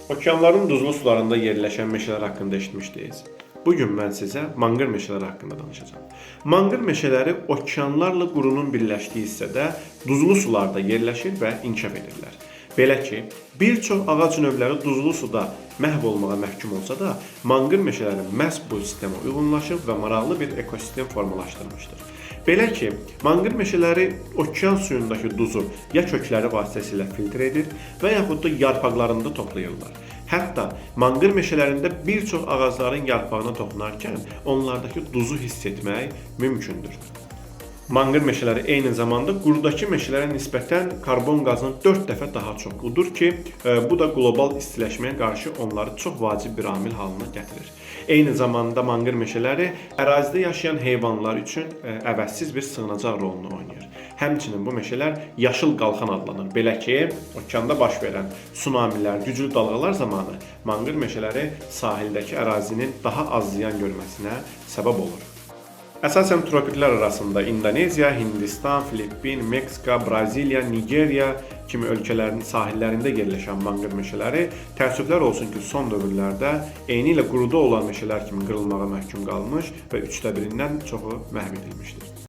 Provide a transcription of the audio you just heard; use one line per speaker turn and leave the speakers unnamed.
Okeanların duzlu sularında yerləşən meşələr haqqında eşitmişdiniz. Bugün mən sizə manqır meşələri haqqında danışacağım. Manqır meşələri okeanlarla qurunun birləşdiyi hissədə duzlu sularda yerləşir və inkişaf edirlər. Belə ki, bir çox ağac növləri duzlu suda məhv olmağa məhkum olsa da, manqır meşələri məhz bu sistemə uyğunlaşıb və maraqlı bir ekosistem formalaşdırmışdır. Belə ki, manqır meşələri okean suyundakı duzu ya kökləri vasitəsilə filtr edir və yaxud da yarpaqlarında toplayırlar. Hətta manqır meşələrində bir çox ağacların yarpağına toxunarkən onlardakı duzu hiss etmək mümkündür. Manqır meşələri eyni zamanda qurudakı meşələrə nisbətən karbon qazını 4 dəfə daha çox udur ki, bu da qlobal istiləşməyə qarşı onları çox vacib bir amil halına gətirir. Eyni zamanda manqır meşələri ərazidə yaşayan heyvanlar üçün əvəzsiz bir sığınacaq rolunu oynayır. Həmçinin bu meşələr yaşıl qalxan adlanır. Belə ki, okeanda baş verən tsunamilər, güclü dalğalar zamanı manqır meşələri sahildəki ərazinin daha az ziyan görməsinə səbəb olur. Əsasən tropiklər arasında İndoneziya, Hindistan, Filippin, Meksika, Braziliya, Nigeriya kimi ölkələrin sahillərində yerləşən manqır meşələri təəssüflər olsun ki, son dövrlərdə eyni ilə quruda olan meşələr kimi qırılmağa məhkum qalmış və 1/3-dən çoxu məhv edilmişdir.